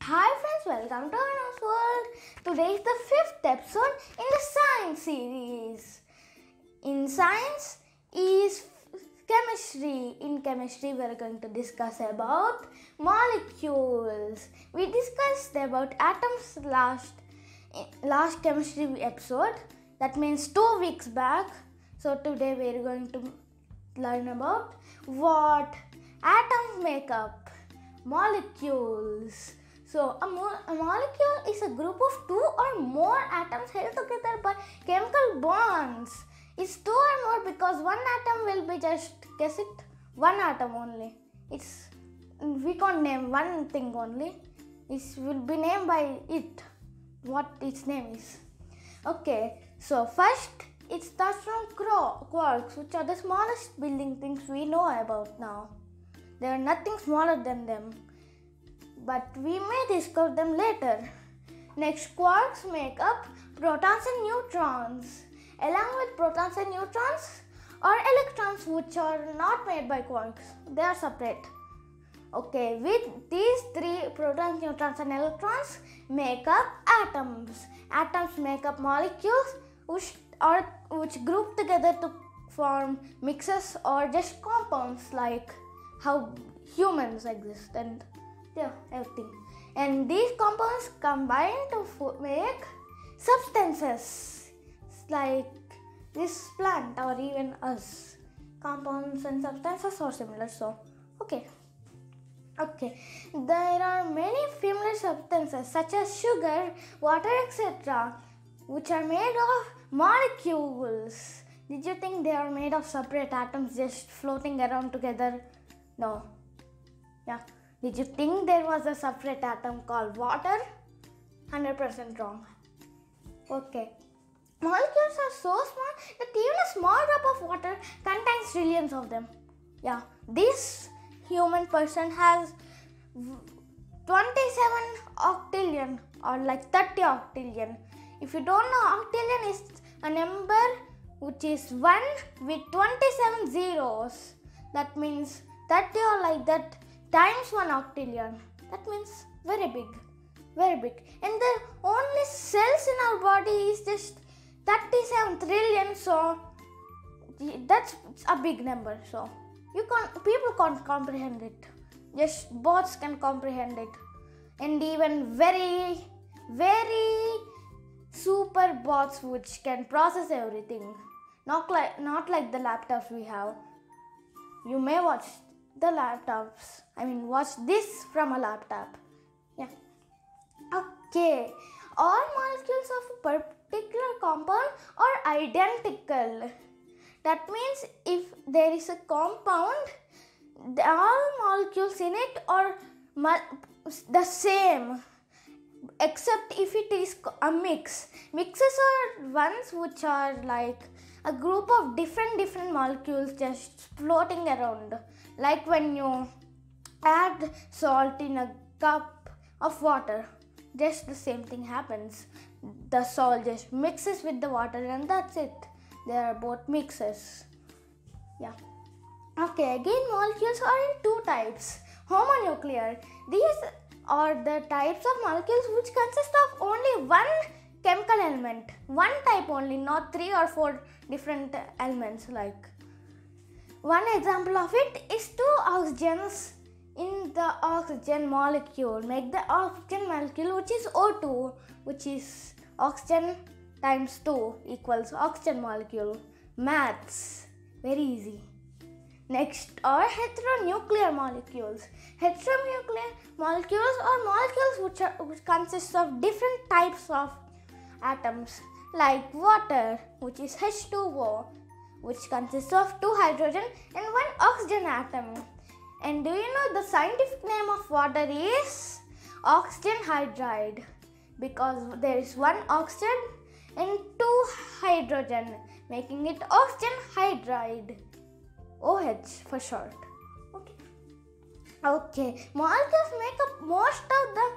Hi friends, welcome to Arnav's world. Today is the 5th episode in the science series. In science is chemistry. In chemistry we are going to discuss about molecules. We discussed about atoms last chemistry episode. That means 2 weeks back. So today we are going to learn about what atoms make up. Molecules. So, a molecule is a group of 2 or more atoms held together by chemical bonds. It's 2 or more because one atom will be guess it, one atom only. We can't name one thing only. It will be named by it, what its name is. Okay, so first it starts from quarks, which are the smallest building things we know about now. There are nothing smaller than them, but we may discover them later. Next, quarks make up protons and neutrons. Along with protons and neutrons are electrons, which are not made by quarks. They are separate. Okay, with these 3 protons, neutrons and electrons make up atoms. Atoms make up molecules which group together to form mixes or just compounds, like how humans exist and everything. And these compounds combine to make substances like this plant or even us. Compounds and substances are similar. So, okay. There are many familiar substances such as sugar, water, etc., which are made of molecules. Did you think they are made of separate atoms just floating around together? No. Yeah. Did you think there was a separate atom called water? 100% wrong. Okay. Molecules are so small that even a small drop of water contains trillions of them. Yeah. This human person has 27 octillion or like 30 octillion. If you don't know, octillion is a number which is 1 with 27 zeros. That means 30 or like that times 1 octillion. That means very big. And the only cells in our body is just 37 trillion. So that's a big number. So people can't comprehend it. Just bots can comprehend it. And even very, very super bots which can process everything. Not like the laptops we have. You may watch this from a laptop. Yeah. Okay. All molecules of a particular compound are identical. That means if there is a compound, all molecules in it are the same, except if it is a mix. Mixes are ones which are like a group of different molecules just floating around. Like when you add salt in a cup of water, just the same thing happens. The salt just mixes with the water and that's it. They are both mixes. Yeah. Okay, again molecules are in 2 types. Homonuclear. These are the types of molecules which consist of only one chemical element. One type only, not 3 or 4 different elements. Like one example of it is 2 oxygens in the oxygen molecule. Make the oxygen molecule which is O2, which is oxygen times 2 equals oxygen molecule. Maths. Very easy. Next are heteronuclear molecules. Heteronuclear molecules are molecules which consist of different types of atoms, like water, which is H2O, which consists of 2 hydrogen and 1 oxygen atom. And do you know the scientific name of water is oxygen hydride, because there is 1 oxygen and 2 hydrogen, making it oxygen hydride. OH for short. Okay. Molecules make up most of the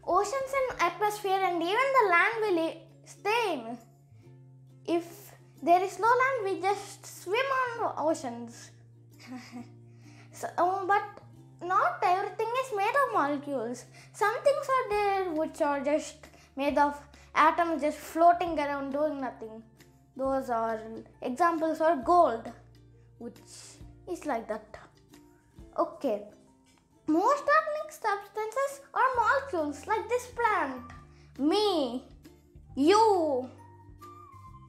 oceans and atmosphere, and even the land will stay in. If there is no land, we just swim on oceans. But not everything is made of molecules. Some things are there which are just made of atoms just floating around doing nothing. Those are examples are gold, which is like that. Okay. Most organic substances are molecules like this plant, me, you.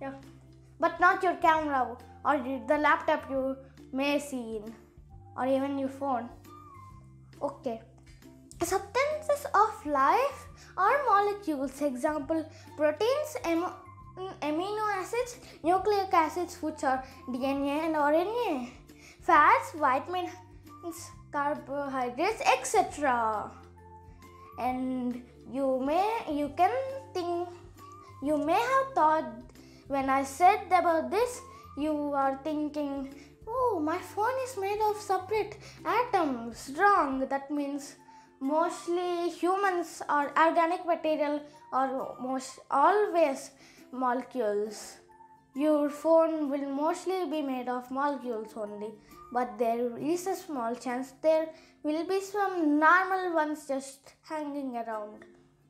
Yeah. But not your camera or the laptop you may see in, or even your phone. Okay. Substances of life are molecules. Example, proteins, amino acids, nucleic acids, which are DNA and RNA, fats, vitamins, carbohydrates, etc. And you may have thought when I said about this, you are thinking, oh, my phone is made of separate atoms. Wrong. That means mostly humans or organic material are most always molecules. Your phone will mostly be made of molecules only, but there is a small chance there will be some normal ones just hanging around,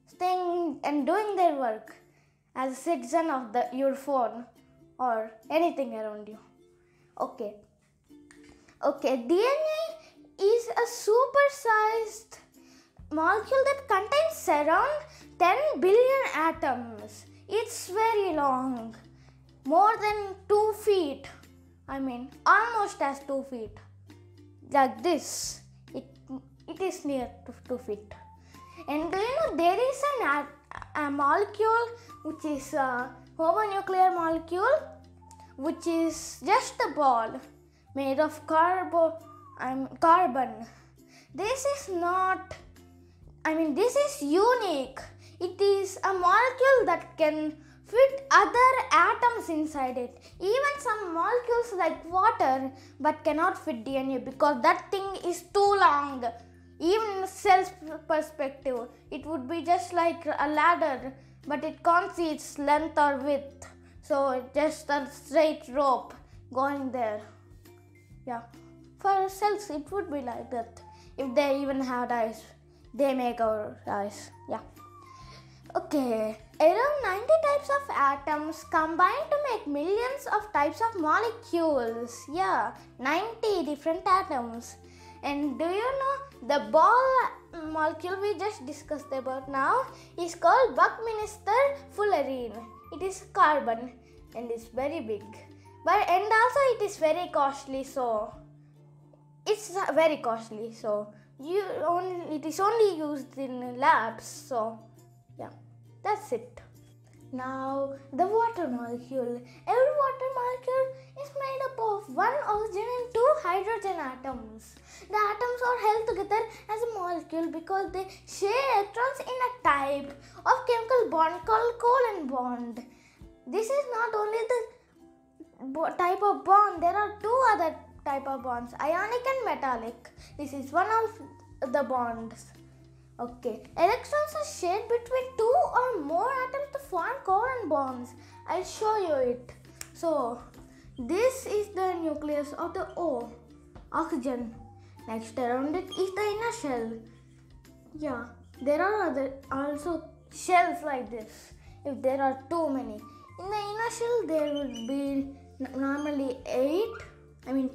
staying and doing their work as a citizen of your phone or anything around you. Okay, DNA is a supersized molecule that contains around 10 billion atoms. It's very long, more than 2 feet. Almost as 2 feet. Like this. It is near to 2 feet. And do you know there is a molecule which is a homonuclear molecule, which is just a ball made of carbon. This is unique. It is a molecule that can fit other atoms inside it. Even some molecules like water, but cannot fit DNA because that thing is too long. Even in cell's perspective, it would be just like a ladder, but it can't see its length or width. So just a straight rope going there. Yeah. For cells, it would be like that. If they even had eyes, they make our eyes. Yeah. Okay. Around 90 types of atoms combine to make millions of types of molecules. Yeah, 90 different atoms. And do you know the ball molecule we just discussed about now is called Buckminster fullerene. It is carbon and is very big. And also it is very costly, so it is only used in labs. So yeah, that's it. Now the water molecule. Every water molecule is made up of one oxygen and two hydrogen atoms. The atoms are held together as a molecule because they share electrons in a type of chemical bond called covalent bond. This is not only the type of bond, there are two other type of bonds, ionic and metallic. This is one of the bonds. Okay, electrons are shared between two or more atoms to form covalent bonds. I'll show you it. So, this is the nucleus of the O, oxygen. Next around it is the inner shell. Yeah, there are also shells like this, if there are too many. In the inner shell, there would be normally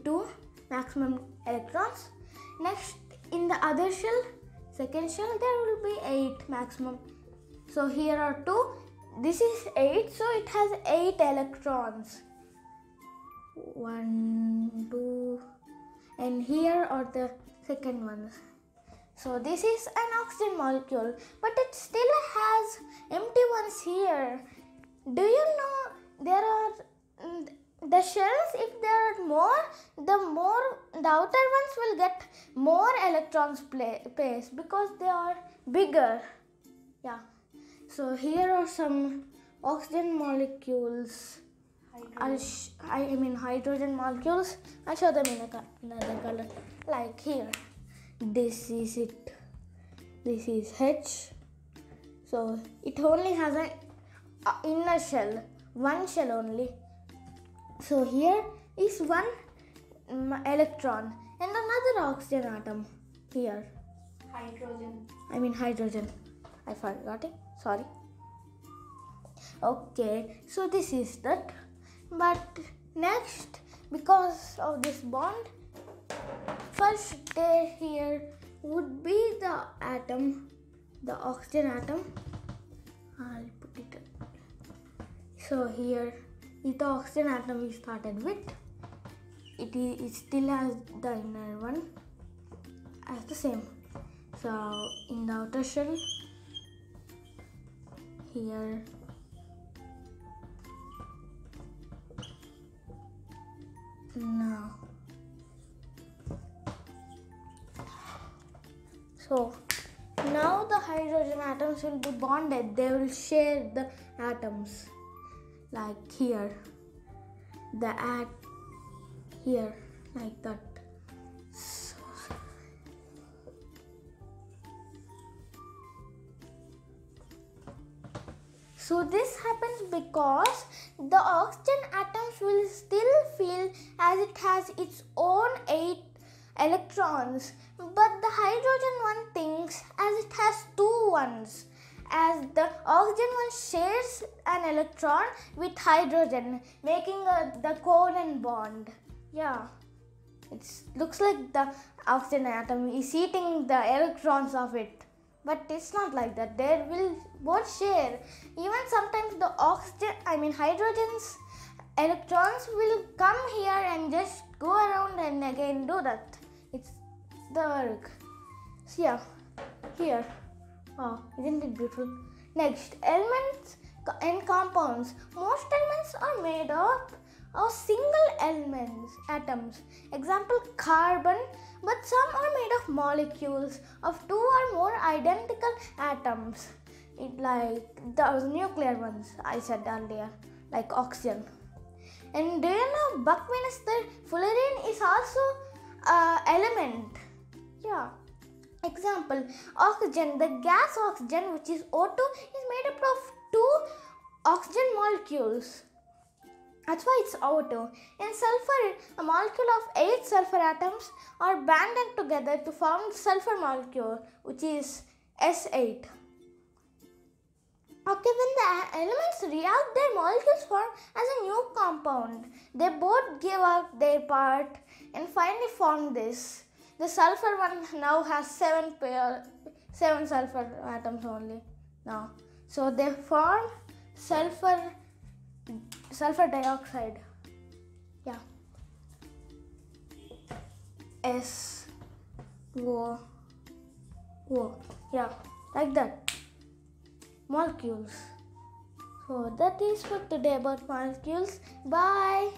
2 maximum electrons. Next, in the other shell, second shell, there will be 8 maximum. So here are 2. This is 8, so it has 8 electrons. 1, 2, and here are the second ones. So this is an oxygen molecule, but it still has empty ones here. Do you know there are the shells? If there are more, the outer ones will get more electrons placed because they are bigger. Yeah. So here are some oxygen molecules. Hydrogen molecules. I'll show them in another color. Like here. This is it. This is H. So it only has an inner shell. One shell only. So here is one electron and another oxygen atom. here. Hydrogen. I forgot it. Sorry. Okay, so this is that. But next, because of this bond, first there here would be the atom, the oxygen atom. I'll put it. So here is the oxygen atom we started with. It still has the inner one as the same. So in the outer shell, here now. So now the hydrogen atoms will be bonded. They will share the atoms, like here, here, like that. So this happens because the oxygen atoms will still feel as it has its own 8 electrons, but the hydrogen one thinks as it has 2 ones, as the oxygen one shares an electron with hydrogen, making the covalent bond. Yeah, it looks like the oxygen atom is eating the electrons of it. But it's not like that. They will both share. Even sometimes the hydrogen's electrons will come here and just go around and again do that. It's the work. So yeah, here. Oh, isn't it beautiful? Next, elements and compounds. Most elements are made up of single atoms. Example, carbon. But some are made of molecules of 2 or more identical atoms. Like those nuclear ones I said earlier, like oxygen. And do you know Buckminster fullerene is also an element? Yeah. Example, oxygen. The gas oxygen, which is O2, is made up of 2 oxygen molecules. That's why it's O2. In sulfur, a molecule of 8 sulfur atoms are banded together to form the sulfur molecule, which is S8. Okay, when the elements react, their molecules form as a new compound. They both give up their part and finally form this. The sulfur one now has 7 sulfur atoms only now. So they form sulfur dioxide. Yeah. SO. Yeah, like that. Molecules. So that is for today about molecules. Bye.